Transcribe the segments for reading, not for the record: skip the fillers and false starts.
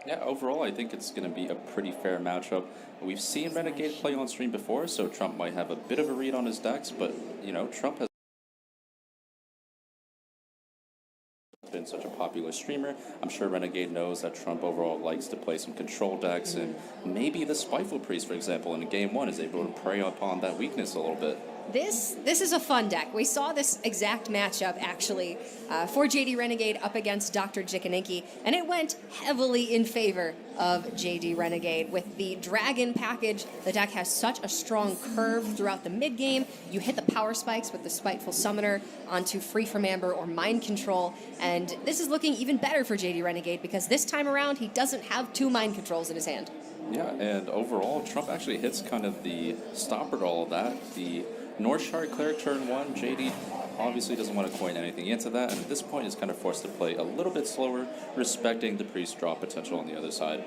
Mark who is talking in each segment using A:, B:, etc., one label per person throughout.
A: Yeah, overall, I think it's going to be a pretty fair matchup. We've seen Renegade play on stream before, so Trump might have a bit of a read on his decks, but, Trump has been such a popular streamer. I'm sure Renegade knows that Trump overall likes to play some control decks, and maybe the Spiteful Priest, for example, in game one is able to prey upon that weakness a little bit.
B: This is a fun deck. We saw this exact matchup, actually, for JDRenegade up against Dr. Jikaninki, and it went heavily in favor of JDRenegade. With the Dragon package, the deck has such a strong curve throughout the mid-game. You hit the power spikes with the Spiteful Summoner onto Free from Amber or Mind Control, and this is looking even better for JDRenegade because this time around, he doesn't have 2 Mind Controls in his hand.
A: Yeah, and overall, Trump actually hits kind of the stopper to all of that. The North Shard Cleric turn 1, JD obviously doesn't want to coin anything into that, and at this point is kind of forced to play a little bit slower, respecting the Priest draw potential on the other side.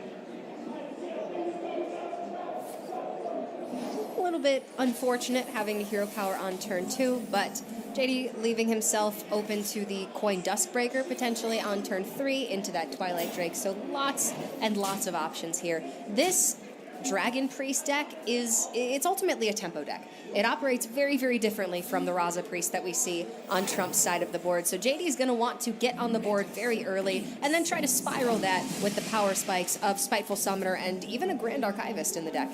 B: A little bit unfortunate having a hero power on turn 2, but JD leaving himself open to the Coin Duskbreaker potentially on turn 3 into that Twilight Drake, so lots and lots of options here. This Dragon Priest deck it's ultimately a tempo deck. It operates very, very differently from the Raza Priest that we see on Trump's side of the board. So JD is going to want to get on the board very early and then try to spiral that with the power spikes of Spiteful Summoner and even a Grand Archivist in the deck.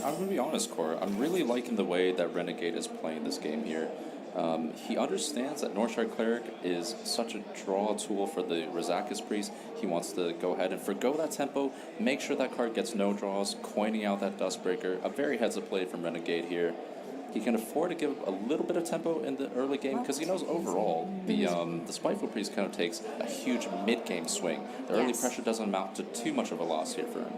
A: I'm going to be honest, Cora. I'm really liking the way that Renegade is playing this game here. He understands that North Shard Cleric is such a draw tool for the Rizakis Priest. He wants to go ahead and forgo that tempo, make sure that card gets no draws, coining out that Dustbreaker. A very heads-up play from Renegade here. He can afford to give a little bit of tempo in the early game because he knows overall the Spiteful Priest kind of takes a huge mid-game swing. The early pressure doesn't amount to too much of a loss here for him.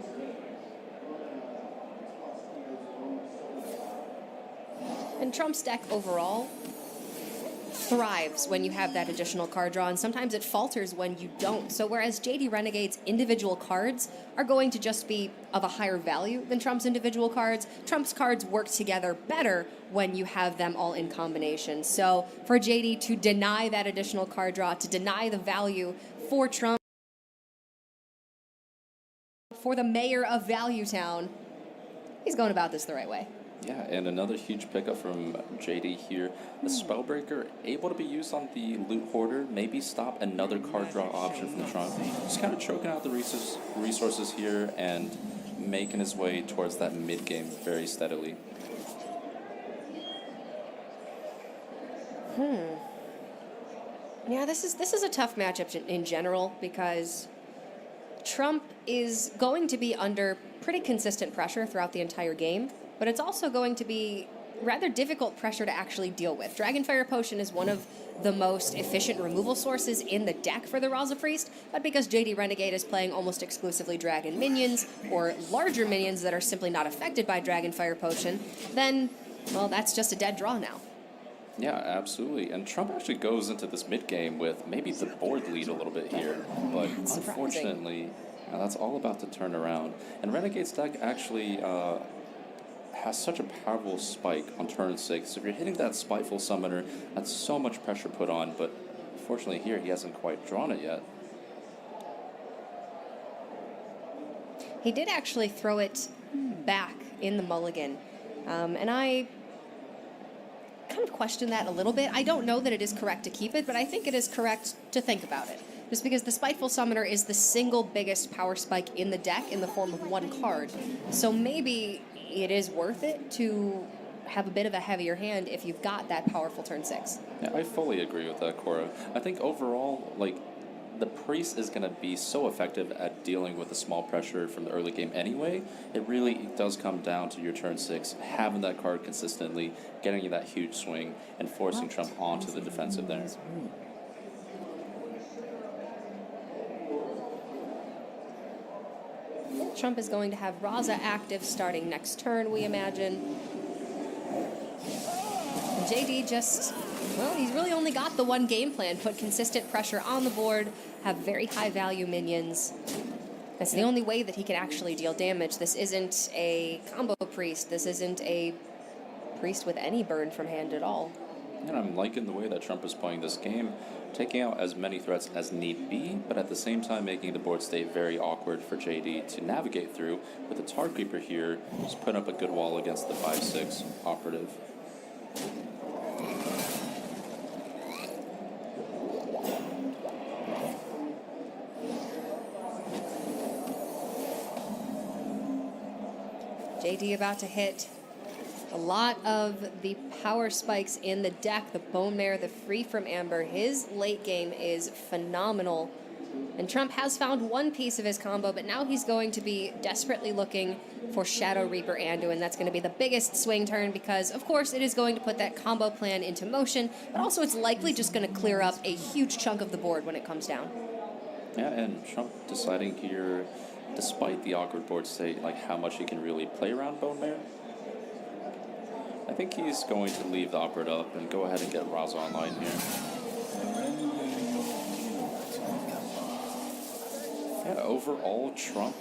B: And Trump's deck overall thrives when you have that additional card draw, and sometimes it falters when you don't. So whereas JDRenegade's individual cards are going to just be of a higher value than Trump's individual cards, Trump's cards work together better when you have them all in combination. So for JD to deny that additional card draw, to deny the value for Trump, for the mayor of Value Town, he's going about this the right way.
A: Yeah, and another huge pickup from JD here. The Spellbreaker able to be used on the Loot Hoarder, maybe stop another card draw option from Trump. Just kind of choking out the resources here and making his way towards that mid-game very steadily.
B: Yeah, this is a tough matchup in general because Trump is going to be under pretty consistent pressure throughout the entire game, but it's also going to be rather difficult pressure to actually deal with. Dragonfire Potion is one of the most efficient removal sources in the deck for the Raza Priest, but because JDRenegade is playing almost exclusively Dragon minions, or larger minions that are simply not affected by Dragonfire Potion, then, well, that's just a dead draw now.
A: Yeah, absolutely. And Trump actually goes into this mid-game with maybe the board lead a little bit here, but unfortunately, that's all about to turn around. And Renegade's deck actually has such a powerful spike on turn 6. If you're hitting that Spiteful Summoner, that's so much pressure put on, but unfortunately here he hasn't quite drawn it yet.
B: He did actually throw it back in the mulligan, and I kind of question that a little bit. I don't know that it is correct to keep it, but I think it is correct to think about it. Just because the Spiteful Summoner is the single biggest power spike in the deck in the form of one card. So maybe it is worth it to have a bit of a heavier hand if you've got that powerful turn 6.
A: Yeah, I fully agree with that, Cora. I think overall, the Priest is going to be so effective at dealing with the small pressure from the early game anyway. It really does come down to your turn 6, having that card consistently, getting you that huge swing, and forcing Trump onto the defensive there.
B: Trump is going to have Raza active starting next turn, we imagine. And JD just, well, he's really only got the one game plan. Put consistent pressure on the board, have very high value minions. That's the only way that he can actually deal damage. This isn't a combo priest. This isn't a priest with any burn from hand at all.
A: And I'm liking the way that Trump is playing this game. taking out as many threats as need be, but at the same time making the board state very awkward for JD to navigate through, with the Tar Creeper here just putting up a good wall against the 5-6 operative.
B: JD about to hit a lot of the power spikes in the deck, the Bone Mare, the Free from Amber. His late game is phenomenal. And Trump has found one piece of his combo, but now he's going to be desperately looking for Shadow Reaper Anduin. That's going to be the biggest swing turn because, of course, it is going to put that combo plan into motion, but also it's likely just going to clear up a huge chunk of the board when it comes down.
A: Yeah, and Trump deciding here, despite the awkward board state, like how much he can really play around Bone Mare. I think he's going to leave the operative up and go ahead and get Raza online here. Yeah, overall, Trump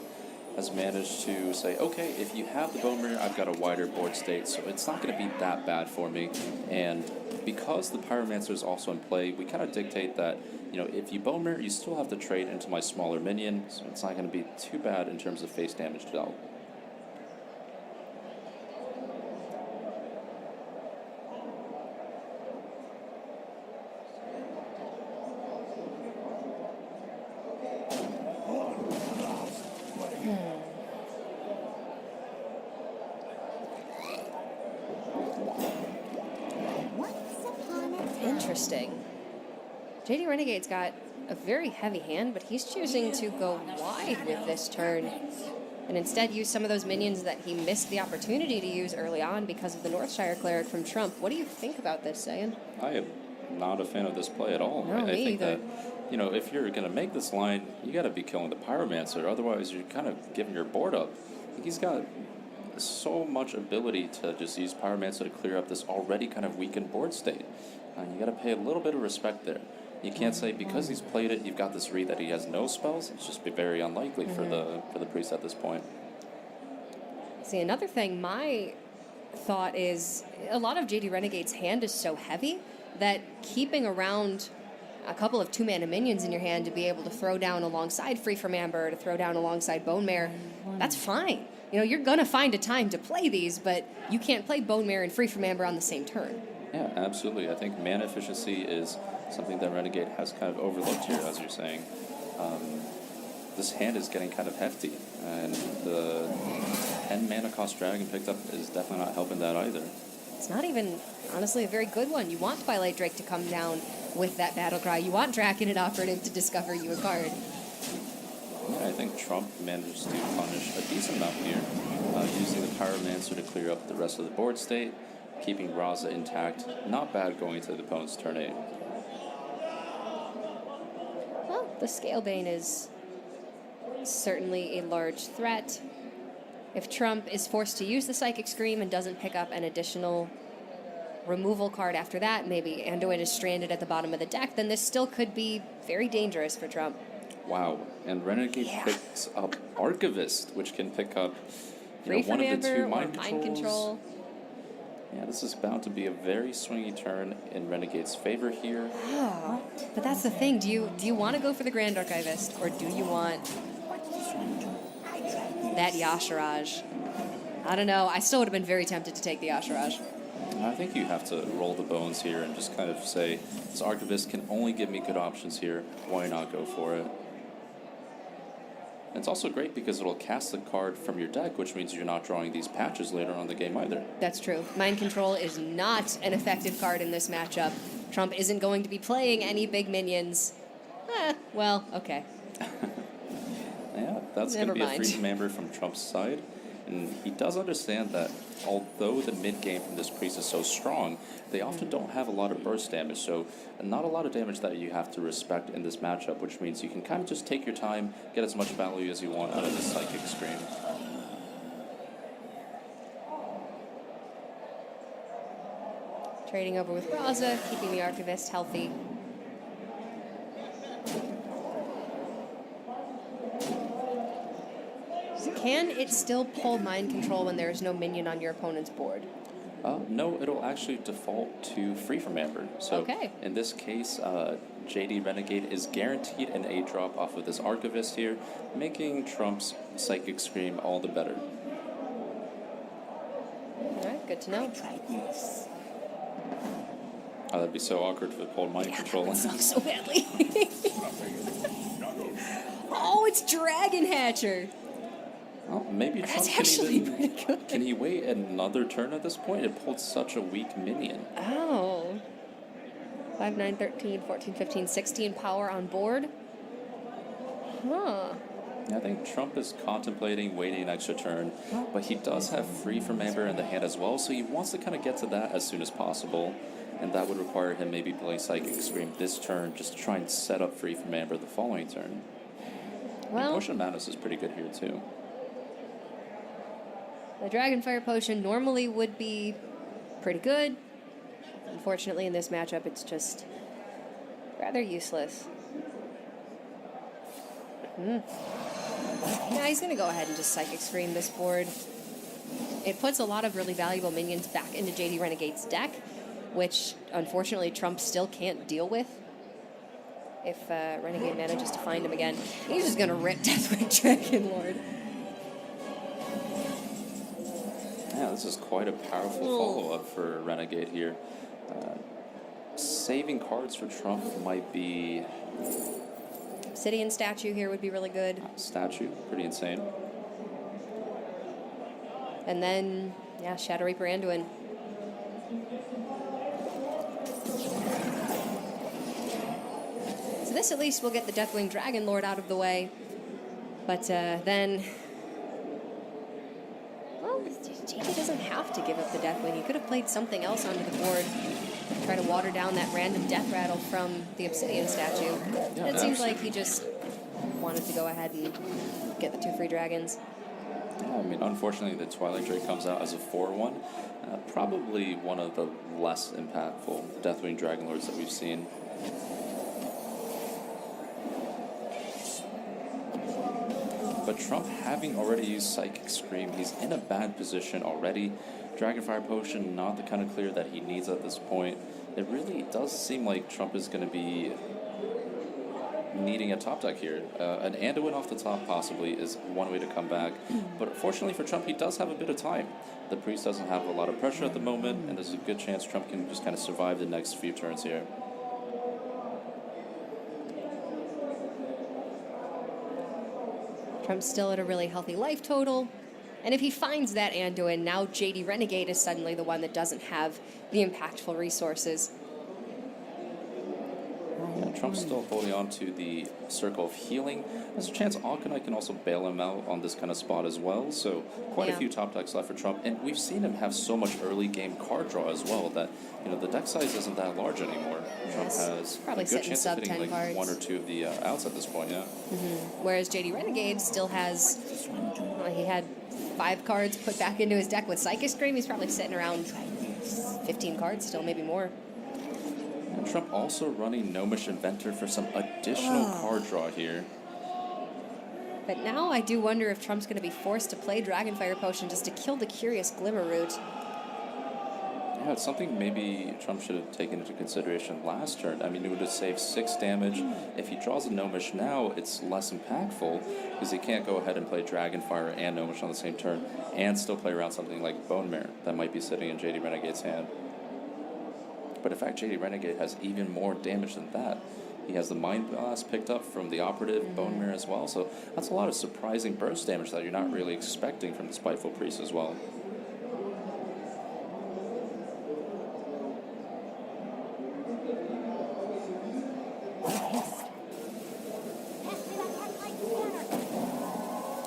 A: has managed to say, okay, if you have the Bone Mare, I've got a wider board state, so it's not going to be that bad for me. And because the Pyromancer is also in play, we kind of dictate that, you know, if you Bone Mare, you still have to trade into my smaller minion, so it's not going to be too bad in terms of face damage dealt.
B: Interesting. JDRenegade's got a very heavy hand, but he's choosing to go wide with this turn and instead use some of those minions that he missed the opportunity to use early on because of the Northshire Cleric from Trump. What do you think about this, Sayan?
A: I am not a fan of this play at all.
B: No,
A: I think
B: either.
A: that, you know, if you're going to make this line, you got to be killing the Pyromancer, otherwise you're kind of giving your board up. I think he's got so much ability to just use Pyromancer to clear up this already kind of weakened board state. You got to pay a little bit of respect there. You can't say because he's played it, you've got this read that he has no spells. It's just be very unlikely for the priest at this point.
B: See, another thing, my thought is a lot of JDRenegade's hand is so heavy that keeping around a couple of 2-mana minions in your hand to be able to throw down alongside Free from Amber, to throw down alongside Bone Mare, that's fine. You know, you're going to find a time to play these, but you can't play Bone Mare and Free from Amber on the same turn.
A: Yeah, absolutely. I think mana efficiency is something that Renegade has kind of overlooked here, as you're saying. This hand is getting kind of hefty, and the 10 mana cost Dragon picked up is definitely not helping that either.
B: It's not even, honestly, a very good one. You want Twilight Drake to come down with that battle cry. You want Draconid Operative to discover you a card.
A: Yeah, I think Trump managed to punish a decent amount here, using the Pyromancer to clear up the rest of the board state, keeping Raza intact. Not bad going to the opponent's turn 8.
B: Well, the Scalebane is certainly a large threat. If Trump is forced to use the Psychic Scream and doesn't pick up an additional removal card after that, maybe Anduin is stranded at the bottom of the deck, then this still could be very dangerous for Trump.
A: Wow, and Renegade picks up Archivist, which can pick up one of the two mind control. Yeah, this is bound to be a very swingy turn in Renegade's favor here.
B: Oh, but that's the thing. Do you want to go for the Grand Archivist, or do you want that Yasharaj? I don't know. I still would have been very tempted to take the Yasharaj.
A: I think you have to roll the bones here and just kind of say, this Archivist can only give me good options here. Why not go for it? It's also great because it'll cast the card from your deck, which means you're not drawing these patches later on in the game either.
B: That's true. Mind Control is not an effective card in this matchup. Trump isn't going to be playing any big minions. Well, okay.
A: Yeah, that's going to be a free member from Trump's side. And he does understand that although the mid-game from this priest is so strong, they often don't have a lot of burst damage, so not a lot of damage that you have to respect in this matchup, which means you can kind of just take your time, get as much value as you want out of the Psychic Scream.
B: Trading over with Raza, keeping the Archivist healthy. Can it still pull Mind Control when there is no minion on your opponent's board?
A: No, it'll actually default to Free from Amber. So in this case, JDRenegade is guaranteed an 8-drop off of this Archivist here, making Trump's Psychic Scream all the better.
B: Alright, good to know.
A: Oh, that'd be so awkward if it pulled mind control.
B: That would suck so badly. Oh, it's Dragon Hatcher.
A: Well, maybe
B: That's
A: Trump
B: actually
A: can
B: pretty good.
A: Can he wait another turn at this point? It pulled such a weak minion.
B: Oh. 5, 9, 13, 14, 15, 16 power on board. Huh.
A: Yeah, I think Trump is contemplating waiting an extra turn, but he does have Free from Amber in the hand as well, so he wants to kind of get to that as soon as possible. And that would require him maybe playing Psychic Scream this turn just to try and set up Free from Amber the following turn.
B: Well,
A: Potion of Madness is pretty good here too.
B: the Dragonfire Potion normally would be pretty good. Unfortunately, in this matchup, it's just rather useless. Yeah, he's going to go ahead and just Psychic Scream this board. It puts a lot of really valuable minions back into JDRenegade's deck, which, unfortunately, Trump still can't deal with. If Renegade manages to find him again, he's just going to rip Deathwing Dragon Lord.
A: Yeah, this is quite a powerful follow-up for Renegade here. Saving cards for Trump might be...
B: Obsidian Statue here would be really good.
A: Statue, pretty insane.
B: And then, yeah, Shadow Reaper Anduin. So this at least will get the Deathwing Dragon Lord out of the way. But then... Well, JD doesn't have to give up the Deathwing. He could have played something else onto the board. Try to water down that random death rattle from the Obsidian Statue.
A: Yeah,
B: it seems like he just wanted to go ahead and get the 2 free dragons.
A: Yeah, I mean, unfortunately, the Twilight Drake comes out as a 4-1. Probably one of the less impactful Deathwing Dragon Lords that we've seen. But Trump, having already used Psychic Scream, he's in a bad position already. Dragonfire Potion, not the kind of clear that he needs at this point. It really does seem like Trump is going to be needing a top deck here. An Anduin off the top possibly is one way to come back. But fortunately for Trump, he does have a bit of time. The Priest doesn't have a lot of pressure at the moment, and there's a good chance Trump can just kind of survive the next few turns here.
B: Trump's still at a really healthy life total. And if he finds that Anduin, now JDRenegade is suddenly the one that doesn't have the impactful resources.
A: Yeah, Trump's still holding on to the Circle of Healing. There's a chance Alkanite can also bail him out on this kind of spot as well. So quite a few top decks left for Trump. And we've seen him have so much early game card draw as well that, you know, the deck size isn't that large anymore. Trump has
B: probably
A: a good chance of hitting like
B: cards.
A: 1 or 2 of the outs at this point, yeah.
B: Whereas JDRenegade still has, well, he had 5 cards put back into his deck with Psychic Scream. He's probably sitting around 15 cards still, maybe more.
A: And Trump also running Gnomish Inventor for some additional card draw here.
B: But now I do wonder if Trump's going to be forced to play Dragonfire Potion just to kill the Curious Glimmer Root.
A: Yeah, it's something maybe Trump should have taken into consideration last turn. I mean, it would have saved 6 damage. If he draws a Gnomish now, it's less impactful because he can't go ahead and play Dragonfire and Gnomish on the same turn and still play around something like Bone Mare that might be sitting in JDRenegade's hand. But in fact, JDRenegade has even more damage than that. He has the Mind Blast picked up from the Operative, Bone Mare as well, so that's a lot of surprising burst damage that you're not really expecting from the Spiteful Priest as well.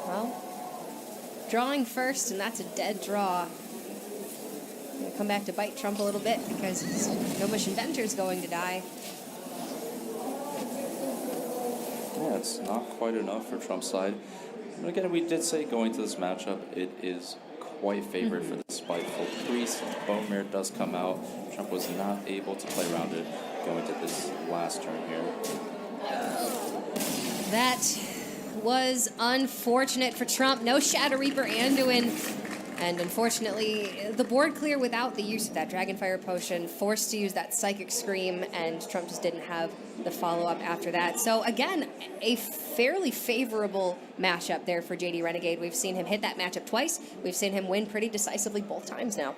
B: Well, drawing first, and that's a dead draw. Gonna come back to bite Trump a little bit because Gnomish Inventor's going to die.
A: Yeah, it's not quite enough for Trump's side. And again, we did say going to this matchup, it is quite favored for the Spiteful Priest. Bone Mare does come out. Trump was not able to play around it going to this last turn here.
B: That was unfortunate for Trump. No Shadow Reaper Anduin. And unfortunately, the board clear without the use of that Dragonfire Potion, forced to use that Psychic Scream, and Trump just didn't have the follow-up after that. So again, a fairly favorable matchup there for JDRenegade. We've seen him hit that matchup twice. We've seen him win pretty decisively both times now.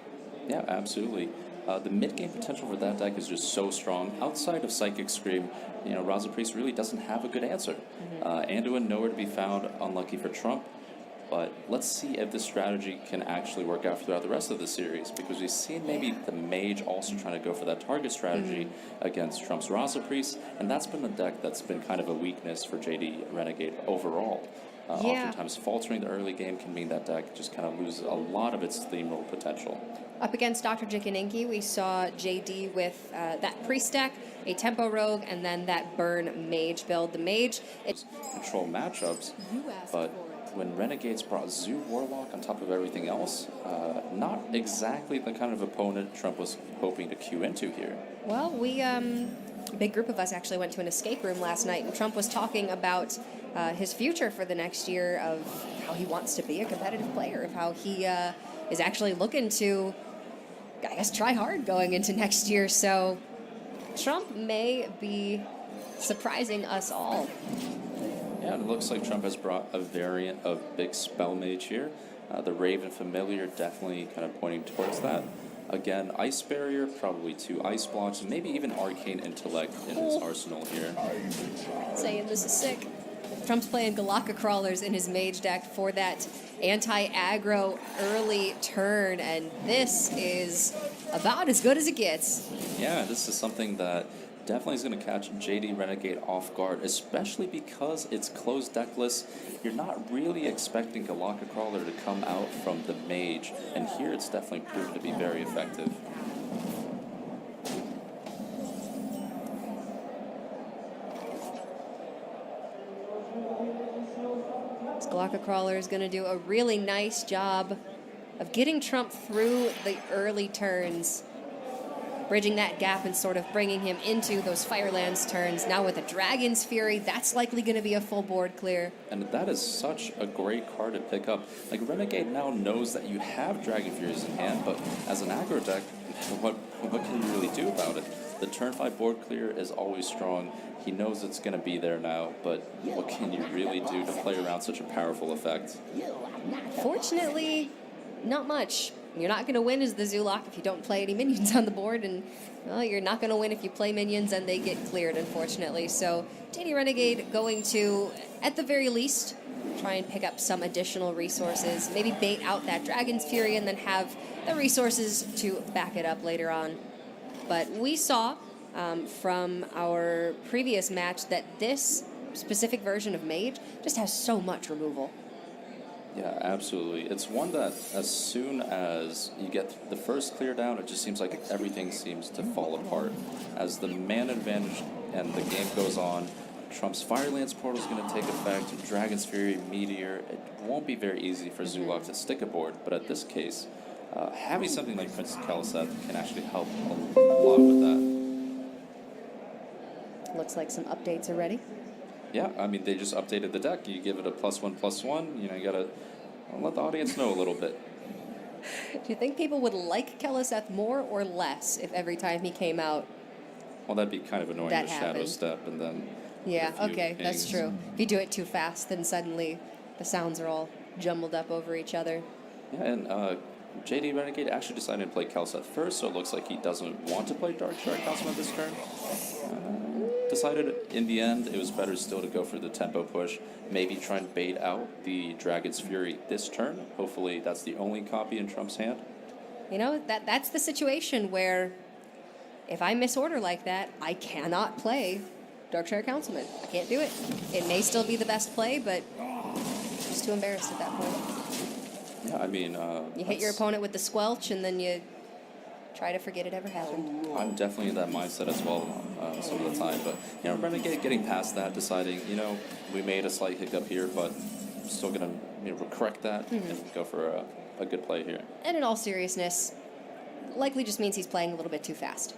A: Yeah, absolutely. The mid-game potential for that deck is just so strong. Outside of Psychic Scream, Raza Priest really doesn't have a good answer. Anduin nowhere to be found, unlucky for Trump. But let's see if this strategy can actually work out throughout the rest of the series, because we've seen maybe the Mage also trying to go for that target strategy against Trump's Raza Priest, and that's been the deck that's been kind of a weakness for JDRenegade overall. Oftentimes faltering the early game can mean that deck just kind of loses a lot of its steamroll potential.
B: Up against Dr. Jikininki, we saw JD with that Priest deck, a Tempo Rogue, and then that Burn Mage build. The Mage...
A: Control matchups, but when Renegades brought Zoo Warlock on top of everything else, not exactly the kind of opponent Trump was hoping to queue into here.
B: Well, we, a big group of us actually went to an escape room last night, and Trump was talking about his future for the next year, of how he wants to be a competitive player, of how he is actually looking to, I guess, try hard going into next year. So Trump may be surprising us all.
A: Yeah, it looks like Trump has brought a variant of Big Spell Mage here. The Raven Familiar definitely kind of pointing towards that. Again, Ice Barrier, probably 2 Ice Blocks, maybe even Arcane Intellect in his arsenal here.
B: Saying this is sick. Trump's playing Galaka Crawlers in his Mage deck for that anti-aggro early turn, and this is about as good as it gets.
A: Yeah, this is something that definitely is going to catch JDRenegade off guard, especially because it's closed deck list. You're not really expecting Galaka Crawler to come out from the Mage, and here it's definitely proven to be very effective.
B: This Galaka Crawler is going to do a really nice job of getting Trump through the early turns, bridging that gap and sort of bringing him into those Firelands turns. Now with a Dragon's Fury, that's likely going to be a full board clear.
A: And that is such a great card to pick up. Like, Renegade now knows that you have Dragon Furies in hand, but as an aggro deck, what can you really do about it? The turn 5 board clear is always strong. He knows it's going to be there now, but what can you really do to play around such a powerful effect?
B: Fortunately, not much. You're not going to win as the Zoolock if you don't play any minions on the board, and well, you're not going to win if you play minions and they get cleared, unfortunately. So JDRenegade going to, at the very least, try and pick up some additional resources, maybe bait out that Dragon's Fury and then have the resources to back it up later on. But we saw from our previous match that this specific version of Mage just has so much removal.
A: Yeah, absolutely. It's one that as soon as you get the first clear down, it just seems like everything seems to fall apart. As the man advantage and the game goes on, Trump's Firelands Portal is going to take effect, Dragon's Fury, Meteor. It won't be very easy for Zoolock to stick a board, but at this case, having something like Princess Kaliseth can actually help a lot with that.
B: Looks like some updates are ready.
A: Yeah, I mean, they just updated the deck. You give it a +1/+1. You got to let the audience know a little bit.
B: Do you think people would like Kaliseth more or less if every time he came out?
A: Well, that'd be kind of annoying to Shadow Step and then...
B: Yeah, okay, that's true. If you do it too fast, then suddenly the sounds are all jumbled up over each other.
A: Yeah, and JDRenegade actually decided to play Kaliseth first, so it looks like he doesn't want to play Dark Shark Councilman this turn. Decided in the end it was better still to go for the tempo push, maybe try and bait out the Dragon's Fury this turn. Hopefully that's the only copy in Trump's hand.
B: You know, that's the situation where if I misorder like that, I cannot play Darkshire Councilman. I can't do it. It may still be the best play, but I'm just too embarrassed at that point.
A: Yeah, I mean...
B: you hit your opponent with the Squelch, and then you try to forget it ever happened.
A: I'm definitely in that mindset as well some of the time, but, Renegade getting past that, deciding, we made a slight hiccup here, but I'm still going to correct that and go for a good play here.
B: And in all seriousness, likely just means he's playing a little bit too fast.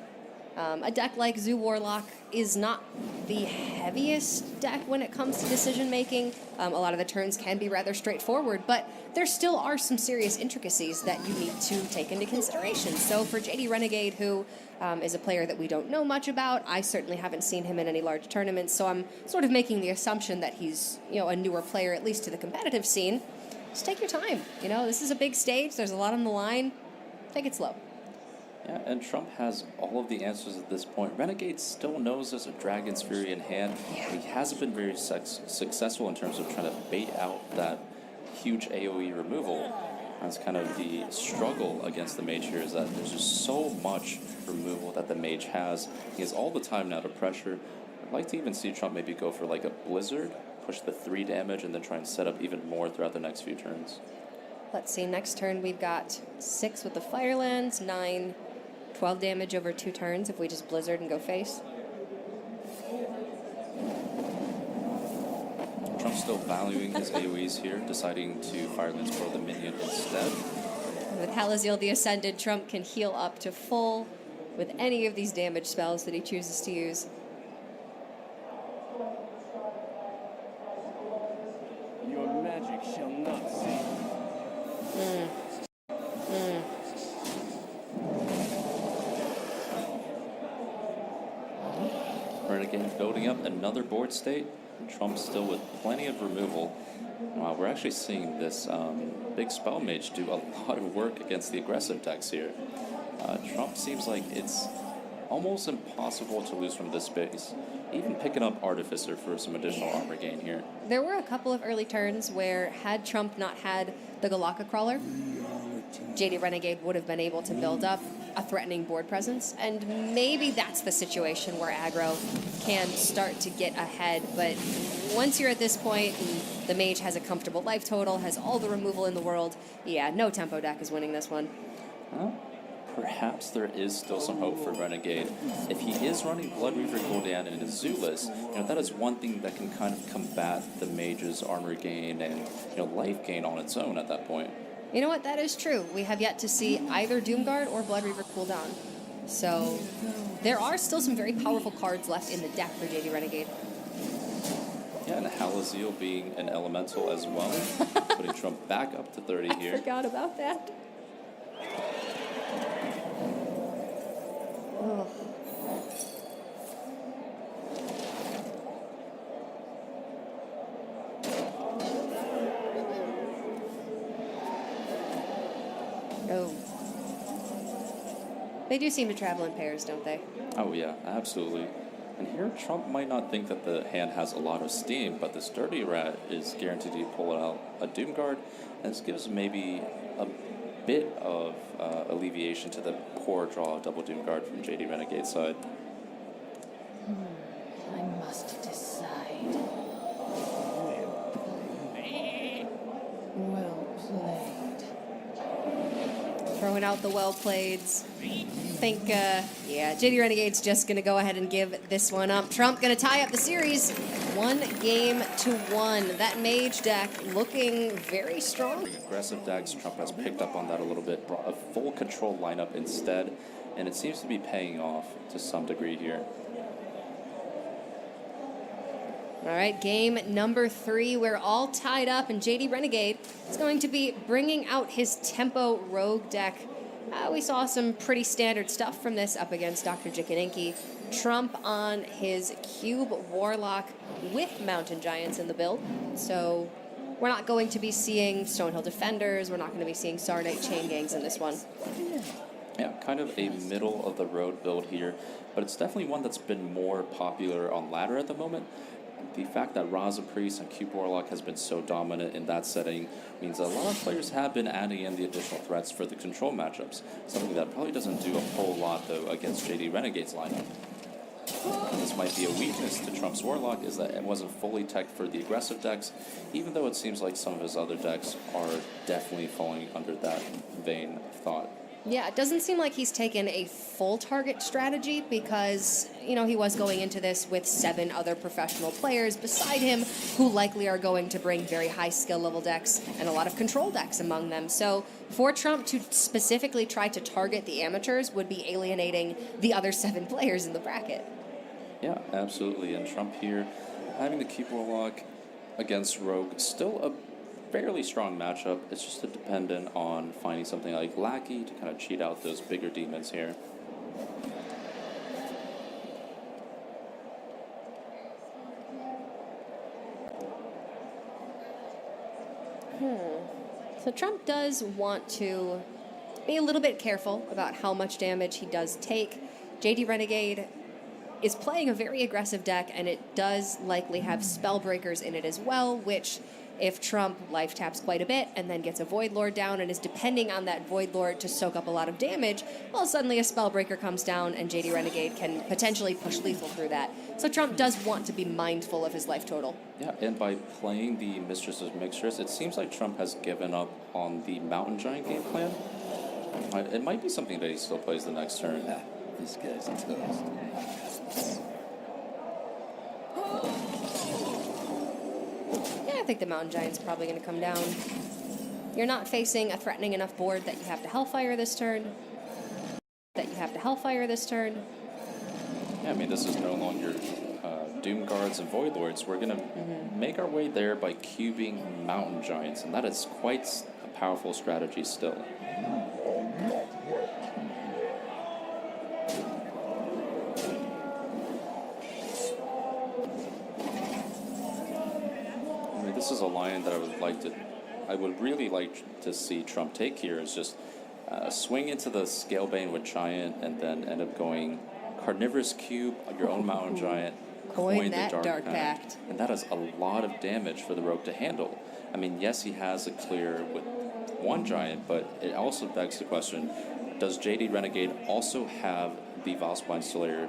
B: A deck like Zoo Warlock is not the heaviest deck when it comes to decision making. A lot of the turns can be rather straightforward, but there still are some serious intricacies that you need to take into consideration. So for JDRenegade, who is a player that we don't know much about, I certainly haven't seen him in any large tournaments, so I'm sort of making the assumption that he's a newer player, at least to the competitive scene. Just take your time. This is a big stage. There's a lot on the line. Take it slow.
A: Yeah, and Trump has all of the answers at this point. Renegade still knows there's a Dragon's Fury in hand. He hasn't been very successful in terms of trying to bait out that huge AoE removal. That's kind of the struggle against the mage here, is that there's just so much removal that the mage has. He has all the time now to pressure. I'd like to even see Trump maybe go for like a Blizzard, push the 3 damage, and then try and set up even more throughout the next few turns.
B: Let's see, next turn we've got 6 with the Firelands, 9, 12 damage over 2 turns if we just Blizzard and go face.
A: Trump's still valuing his AoEs here, deciding to Firelands for the minion instead.
B: With Halaziel the Ascended, Trump can heal up to full with any of these damage spells that he chooses to use.
C: Your magic shall not cease.
A: Renegade building up another board state. Trump still with plenty of removal. Wow, we're actually seeing this big spell mage do a lot of work against the aggressive decks here. Trump seems like it's almost impossible to lose from this space. Even picking up Artificer for some additional armor gain here.
B: There were a couple of early turns where, had Trump not had the Galaka Crawler, JDRenegade would have been able to build up a threatening board presence, and maybe that's the situation where aggro can start to get ahead. But once you're at this point and the mage has a comfortable life total, has all the removal in the world, yeah, no tempo deck is winning this one.
A: Well, perhaps there is still some hope for Renegade. If he is running Blood Reaver Gul'dan in his Zulus, that is one thing that can kind of combat the mage's armor gain and life gain on its own at that point.
B: You know what? That is true. We have yet to see either Doomguard or Blood Reaver cooldown. So there are still some very powerful cards left in the deck for JDRenegade.
A: Yeah, and Halaziel being an elemental as well, putting Trump back up to 30 here.
B: I forgot about that. Oh. Oh. They do seem to travel in pairs, don't they?
A: Oh yeah, absolutely. And here Trump might not think that the hand has a lot of steam, but this Dirty Rat is guaranteed to pull out a Doomguard, and this gives maybe a bit of alleviation to the poor draw of double Doomguard from JDRenegade's side.
D: I must decide. Well played.
B: Throwing out the well-playeds. Think, JDRenegade's just going to go ahead and give this one up. Trump going to tie up the series 1-1. That mage deck looking very strong.
A: Aggressive decks, Trump has picked up on that a little bit, brought a full control lineup instead, and it seems to be paying off to some degree here.
B: All right, game number 3. We're all tied up, and JDRenegade is going to be bringing out his Tempo Rogue deck. We saw some pretty standard stuff from this up against Dr. Jikininki. Trump on his Cube Warlock with Mountain Giants in the build. So we're not going to be seeing Stonehill Defenders. We're not going to be seeing Sarnite Chain Gangs in this one.
A: Yeah, kind of a middle-of-the-road build here, but it's definitely one that's been more popular on ladder at the moment. The fact that Raza Priest and Cube Warlock has been so dominant in that setting means a lot of players have been adding in the additional threats for the control matchups, something that probably doesn't do a whole lot, though, against JDRenegade's lineup. And this might be a weakness to Trump's Warlock, is that it wasn't fully teched for the aggressive decks, even though it seems like some of his other decks are definitely falling under that vein of thought.
B: Yeah, it doesn't seem like he's taken a full target strategy because, you know, he was going into this with 7 other professional players beside him who likely are going to bring very high skill level decks and a lot of control decks among them. So for Trump to specifically try to target the amateurs would be alienating the other 7 players in the bracket.
A: Yeah, absolutely. And Trump here having the Keep Warlock against Rogue, still a fairly strong matchup. It's just dependent on finding something like Lackey to kind of cheat out those bigger demons here.
B: So Trump does want to be a little bit careful about how much damage he does take. JDRenegade is playing a very aggressive deck, and it does likely have Spellbreakers in it as well, which if Trump life taps quite a bit and then gets a Void Lord down and is depending on that Void Lord to soak up a lot of damage, well, suddenly a Spellbreaker comes down and JDRenegade can potentially push lethal through that. So Trump does want to be mindful of his life total.
A: Yeah, and by playing the Mistress of Mixtures, it seems like Trump has given up on the Mountain Giant game plan. It might be something that he still plays the next turn.
C: Ah, this guy's toast.
B: Yeah, I think the Mountain Giant's probably going to come down. You're not facing a threatening enough board that you have to Hellfire this turn. Yeah,
A: I mean, this is no longer Doom Guards and Void Lords. We're going to make our way there by cubing Mountain Giants, and that is quite a powerful strategy still. I mean, this is a line that I would really like to see Trump take here, is just swing into the Scalebane with Giant and then end up going Carnivorous Cube, your own Mountain Giant,
B: Coin
A: the
B: that Dark
A: Pact.
B: Pact.
A: And that is a lot of damage for the Rogue to handle. I mean, yes, he has a clear with 1 Giant, but it also begs the question, does JDRenegade also have the Valspine Slayer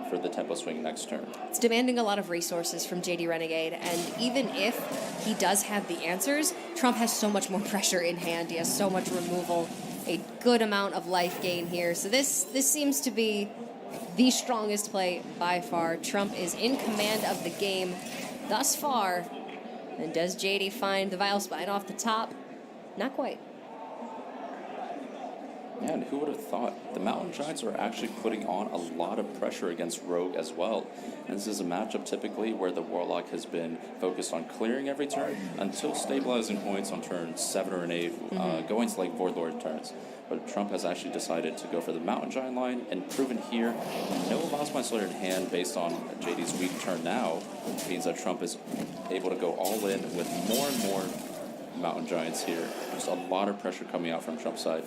A: for the tempo swing next turn?
B: It's demanding a lot of resources from JDRenegade, and even if he does have the answers, Trump has so much more pressure in hand. He has so much removal, a good amount of life gain here. So this seems to be the strongest play by far. Trump is in command of the game thus far. And does JD find the Vilespine off the top? Not quite.
A: Yeah, and who would have thought? The Mountain Giants are actually putting on a lot of pressure against Rogue as well. And this is a matchup typically where the Warlock has been focused on clearing every turn until stabilizing points on turns 7 or 8, going to like Void Lord turns. But Trump has actually decided to go for the Mountain Giant line, and proven here, no Valspine Slayer in hand based on JD's weak turn now means that Trump is able to go all in with more and more Mountain Giants here. Just a lot of pressure coming out from Trump's side.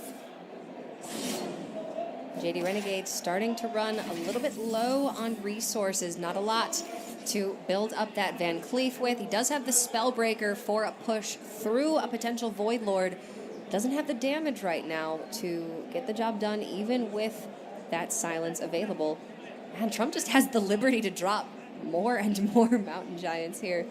B: JDRenegade starting to run a little bit low on resources. Not a lot to build up that Van Cleef with. He does have the Spellbreaker for a push through a potential Void Lord. Doesn't have the damage right now to get the job done, even with that silence available. And Trump just has the liberty to drop more and more Mountain Giants here.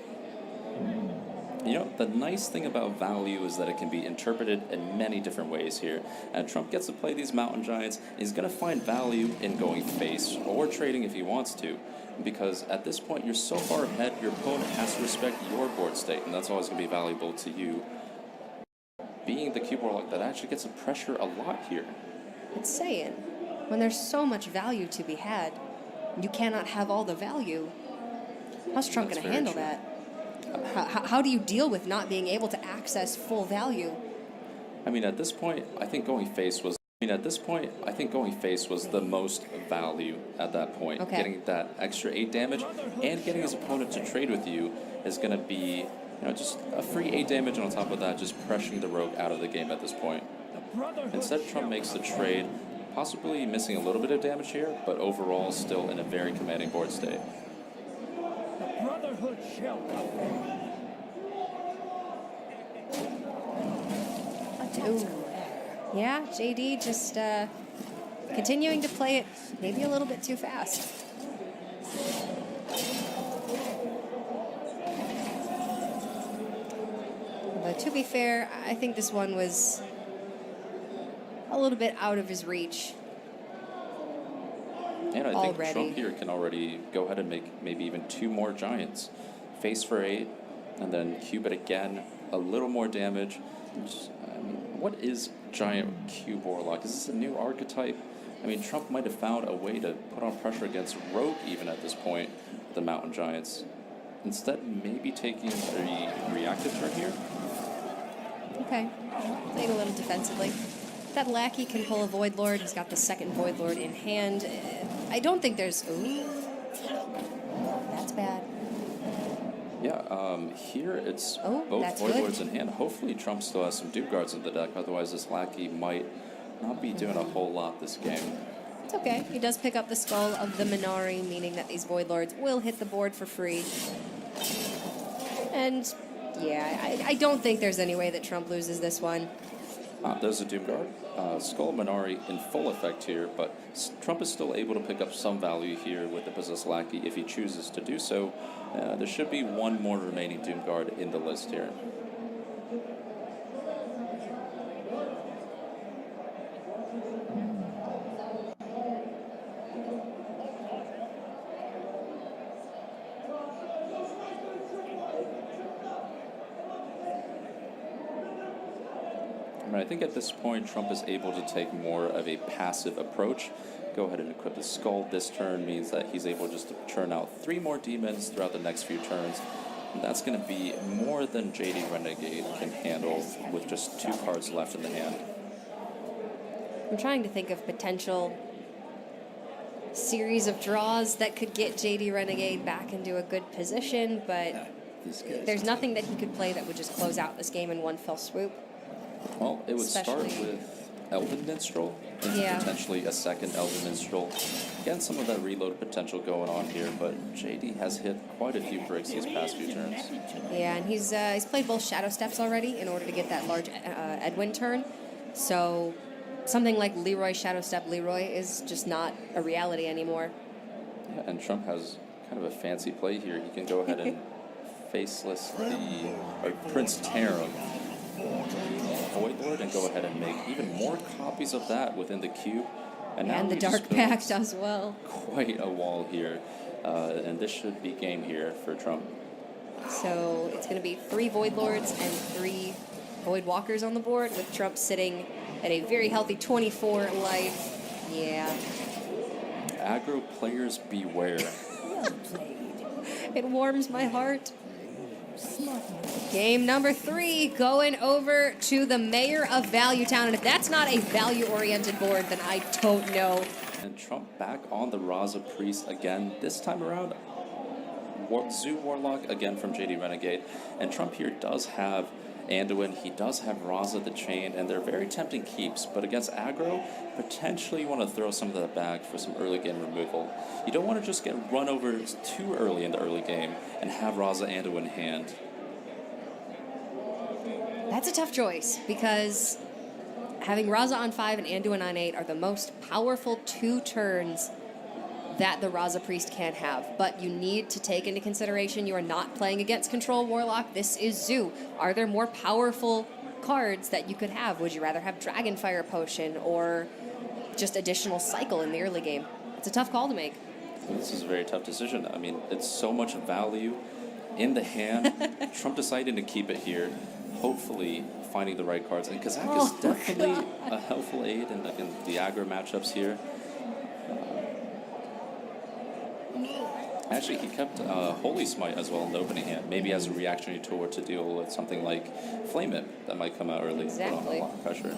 A: You know, the nice thing about value is that it can be interpreted in many different ways here. And Trump gets to play these Mountain Giants. He's going to find value in going face or trading if he wants to. Because at this point, you're so far ahead, your opponent has to respect your board state. And that's always going to be valuable to you. Being the Cube Warlock, that actually gets to pressure a lot here.
B: It's saying, when there's so much value to be had, you cannot have all the value. How's Trump going to handle that? How do you deal with not being able to access full value?
A: I mean, at this point, I think going face was the most value at that point.
B: Okay.
A: Getting that extra 8 damage and getting his opponent to trade with you is going to be, just a free 8 damage, and on top of that, just pressuring the Rogue out of the game at this point. Instead, Trump makes the trade, possibly missing a little bit of damage here, but overall still in a very commanding board state.
C: Brotherhood shall not fail.
B: Yeah, JD just continuing to play it maybe a little bit too fast. But to be fair, I think this one was a little bit out of his reach.
A: And I think
B: Already.
A: Trump here can already go ahead and make maybe even 2 more giants. Face for 8, and then cube it again. A little more damage. I mean, what is giant cube warlock? Is this a new archetype? I mean, Trump might have found a way to put on pressure against rogue even at this point, the mountain giants. Instead, maybe taking a reactive turn here.
B: Okay, played a little defensively. That lackey can pull a Void Lord. He's got the second Void Lord in hand. I don't think there's... Ooh. That's bad.
A: Yeah, here it's
B: Oh,
A: both
B: that's
A: Void
B: good.
A: Lords in hand. Hopefully Trump still has some Doom Guards in the deck, otherwise this lackey might not be doing a whole lot this game.
B: It's okay. He does pick up the skull of the Minari, meaning that these Void Lords will hit the board for free. And, yeah, I don't think there's any way that Trump loses this one.
A: There's a Doom Guard. Skull Minari in full effect here, but Trump is still able to pick up some value here with the Possessed Lackey if he chooses to do so. There should be 1 more remaining Doom Guard in the list here. I think at this point, Trump is able to take more of a passive approach. Go ahead and equip the Skull. This turn means that he's able just to churn out 3 more demons throughout the next few turns. And that's going to be more than JDRenegade can handle with just 2 cards left in the hand.
B: I'm trying to think of potential series of draws that could get JDRenegade back into a good position, but there's nothing that he could play that would just close out this game in one fell swoop.
A: Well, it would start
B: Especially-
A: with Elven Minstrel, and
B: Yeah.
A: potentially a second Elven Minstrel. Again, some of that reload potential going on here, but JD has hit quite a few bricks these past few turns.
B: Yeah, and he's played both Shadow Steps already in order to get that large Edwin turn. So something like Leroy Shadow Step Leroy is just not a reality anymore.
A: Yeah, and Trump has kind of a fancy play here. He can go ahead and faceless or Prince Tarum Void Lord and go ahead and make even more copies of that within the cube.
B: And the
A: he
B: Dark
A: just
B: Pact
A: builds
B: as well.
A: quite a wall here, and this should be game here for Trump.
B: So it's going to be 3 Void Lords and 3 Void Walkers on the board, with Trump sitting at a very healthy 24 life. Yeah.
A: Aggro players beware.
D: Well played.
B: It warms my heart.
D: Smart move.
B: Game number 3, going over to the Mayor of Value Town. And if that's not a value-oriented board, then I don't know.
A: And Trump back on the Raza Priest again. This time around, Zoo Warlock again from JDRenegade. And Trump here does have Anduin, he does have Raza the Chain, and they're very tempting keeps. But against aggro, potentially you want to throw some of that back for some early game removal. You don't want to just get run over too early in the early game and have Raza Anduin in hand.
B: That's a tough choice, because having Raza on 5 and Anduin on 8 are the most powerful 2 turns that the Raza Priest can have. But you need to take into consideration you are not playing against Control Warlock. This is Zoo. Are there more powerful cards that you could have? Would you rather have Dragonfire Potion or just additional Cycle in the early game? It's a tough call to make.
A: This is a very tough decision. I mean, it's so much value in the hand. Trump deciding to keep it here, hopefully finding the right cards. And Kazak is definitely a helpful aid in the aggro matchups here. Actually, he kept Holy Smite as well in the opening hand, maybe as a reactionary tool to deal with something like Flame It that might come out early and put on
B: Exactly.
A: a lot of pressure.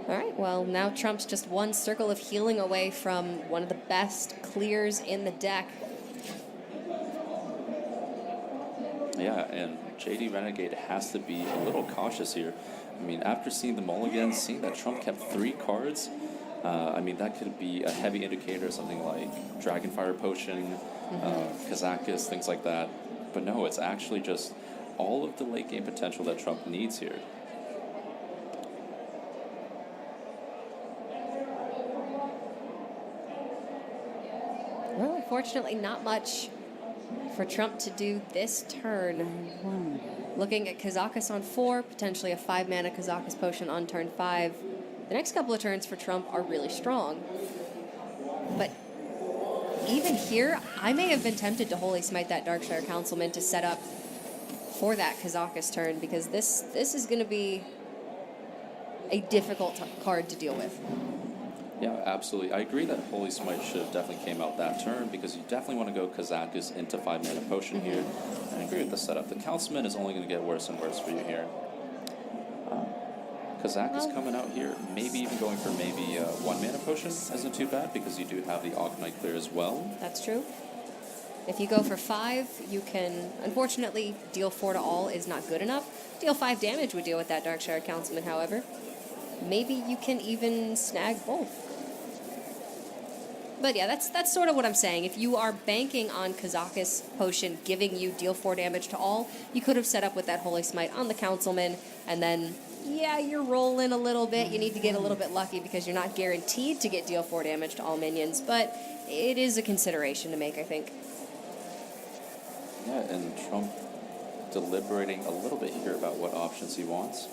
B: All right, well, now Trump's just 1 circle of healing away from one of the best clears in the deck.
A: Yeah, and JDRenegade has to be a little cautious here. I mean, after seeing the mulligans, seeing that Trump kept 3 cards, I mean, that could be a heavy indicator, something like Dragonfire Potion, Kazakis, things like that. But no, it's actually just all of the late game potential that Trump needs here.
B: Well, unfortunately, not much for Trump to do this turn. Looking at Kazakus on 4, potentially a 5-mana Kazakus Potion on turn 5. The next couple of turns for Trump are really strong. But even here, I may have been tempted to Holy Smite that Darkshire Councilman to set up for that Kazakus turn, because this is going to be a difficult card to deal with.
A: Yeah, absolutely. I agree that Holy Smite should have definitely came out that turn, because you definitely want to go Kazakus into 5-mana Potion here. I agree with the setup. The Councilman is only going to get worse and worse for you here. Kazakus coming out here, maybe even going for maybe 1-mana Potion isn't too bad, because you do have the Augmite clear as well.
B: That's true. If you go for 5, you can, unfortunately, deal 4 to all is not good enough. Deal 5 damage would deal with that Darkshire Councilman, however. Maybe you can even snag both. But yeah, that's sort of what I'm saying. If you are banking on Kazakus Potion giving you deal 4 damage to all, you could have set up with that Holy Smite on the Councilman, and then, yeah, you're rolling a little bit. You need to get a little bit lucky because you're not guaranteed to get deal 4 damage to all minions, but it is a consideration to make, I think.
A: Yeah, and Trump deliberating a little bit here about what options he wants.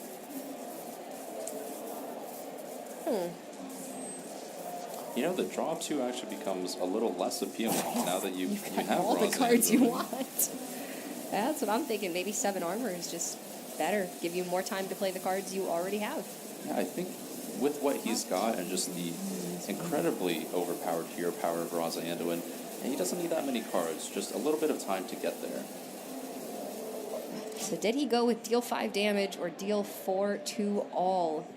A: You know, the draw 2 actually becomes a little less appealing now that you have
B: all the
A: Rosin
B: cards you
A: and
B: want. That's what I'm thinking. Maybe 7 armor is just better. Give you more time to play the cards you already have.
A: Yeah, I think with what he's got and just the incredibly overpowered hero power of Raza Anduin, and he doesn't need that many cards, just a little bit of time to get there.
B: So did he go with deal 5 damage or deal 4 to all?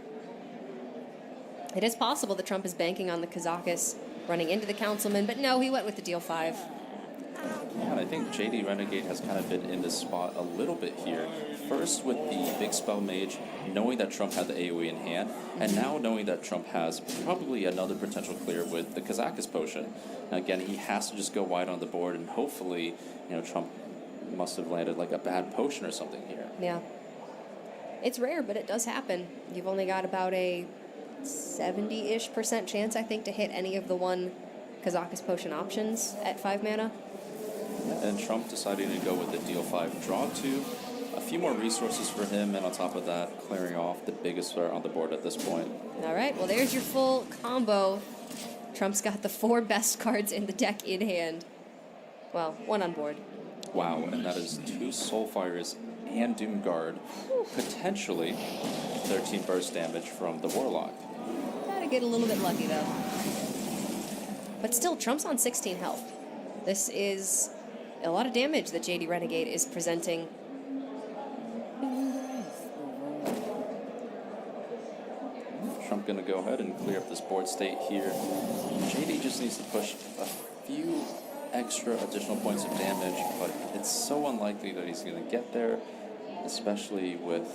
B: It is possible that Trump is banking on the Kazakus running into the Councilman, but no, he went with the deal 5.
A: Yeah, and I think JDRenegade has kind of been in this spot a little bit here. First with the Big Spell Mage, knowing that Trump had the AoE in hand, and now knowing that Trump has probably another potential clear with the Kazakus Potion. Now again, he has to just go wide on the board, and hopefully, you know, Trump must have landed like a bad potion or something here.
B: Yeah. It's rare, but it does happen. You've only got about a 70-ish% chance, I think, to hit any of the 1 Kazakus Potion options at 5 mana.
A: And Trump deciding to go with the deal 5 draw 2. A few more resources for him, and on top of that, clearing off the biggest threat on the board at this point.
B: All right, well, there's your full combo. Trump's got the 4 best cards in the deck in hand. Well, 1 on board.
A: Wow, and that is 2 Soulfires and Doomguard. Potentially 13 burst damage from the Warlock.
B: Gotta get a little bit lucky, though. But still, Trump's on 16 health. This is a lot of damage that JDRenegade is presenting.
A: Trump going to go ahead and clear up this board state here. JD just needs to push a few extra additional points of damage, but it's so unlikely that he's going to get there, especially with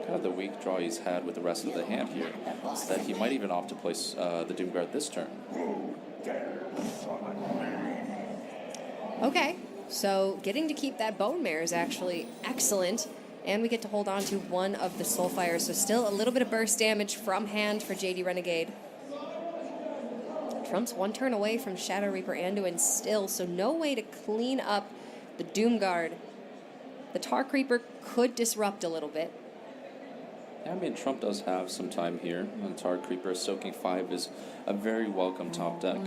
A: kind of the weak draw he's had with the rest of the hand here, so that he might even opt to place the Doomguard this turn.
B: Okay, so getting to keep that Bone Mare is actually excellent, and we get to hold on to 1 of the Soulfires, so still a little bit of burst damage from hand for JDRenegade. Trump's 1 turn away from Shadow Reaper Anduin still, so no way to clean up the Doomguard. The Tar Creeper could disrupt a little bit.
A: Yeah, I mean, Trump does have some time here on Tar Creeper. Soaking 5 is a very welcome top deck.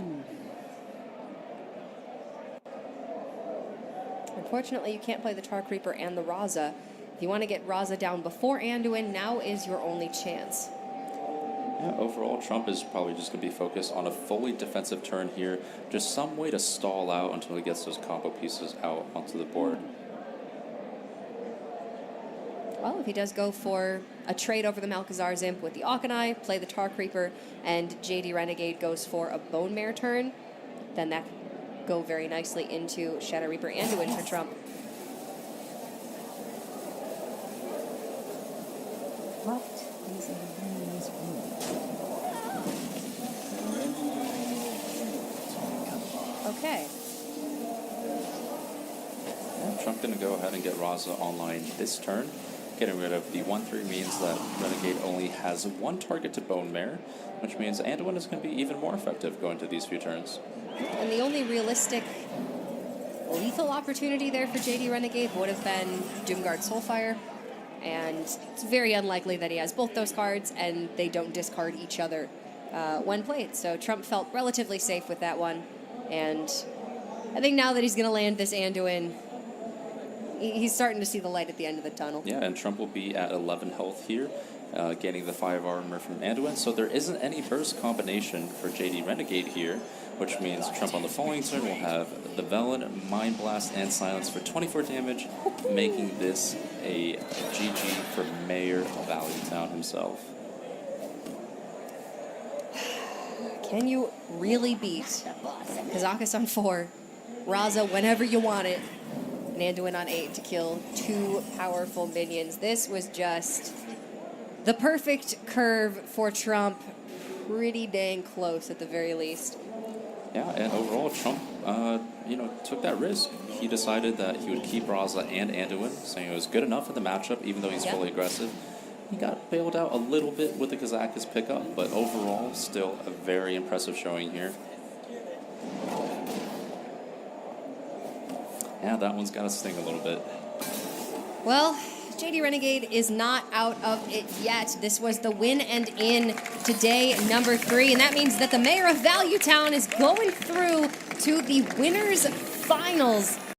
B: Unfortunately, you can't play the Tar Creeper and the Raza. If you want to get Raza down before Anduin, now is your only chance.
A: Yeah, overall, Trump is probably just going to be focused on a fully defensive turn here. Just some way to stall out until he gets those combo pieces out onto the board.
B: Well, if he does go for a trade over the Malkazar's Imp with the Auchenai, play the Tar Creeper, and JDRenegade goes for a Bone Mare turn, then that could go very nicely into Shadow Reaper Anduin for Trump.
D: What is in this room?
B: Okay.
A: Yeah, Trump going to go ahead and get Raza online this turn. Getting rid of the 1/3 means that Renegade only has 1 target to Bone Mare, which means Anduin is going to be even more effective going to these few turns.
B: And the only realistic lethal opportunity there for JDRenegade would have been Doomguard Soulfire. And it's very unlikely that he has both those cards and they don't discard each other when played. So Trump felt relatively safe with that one. And I think now that he's going to land this Anduin, he's starting to see the light at the end of the tunnel.
A: Yeah, and Trump will be at 11 health here, gaining the 5 armor from Anduin. So there isn't any burst combination for JDRenegade here, which means Trump on the following turn will have the Velen, Mind Blast, and Silence for 24 damage, making this a GG for Mayor Valuetown himself.
B: Can you really beat Kazakus on 4, Raza whenever you want it, and Anduin on 8 to kill 2 powerful minions? This was just the perfect curve for Trump. Pretty dang close at the very least.
A: Yeah, and overall, Trump, took that risk. He decided that he would keep Raza and Anduin, saying it was good enough in the matchup, even though he's fully aggressive. He got bailed out a little bit with the Kazakus pickup, but overall, still a very impressive showing here. Yeah, that one's got to sting a little bit.
B: Well, JDRenegade is not out of it yet. This was the win and in today, number 3, and that means that the Mayor of Valuetown is going through to the winners finals.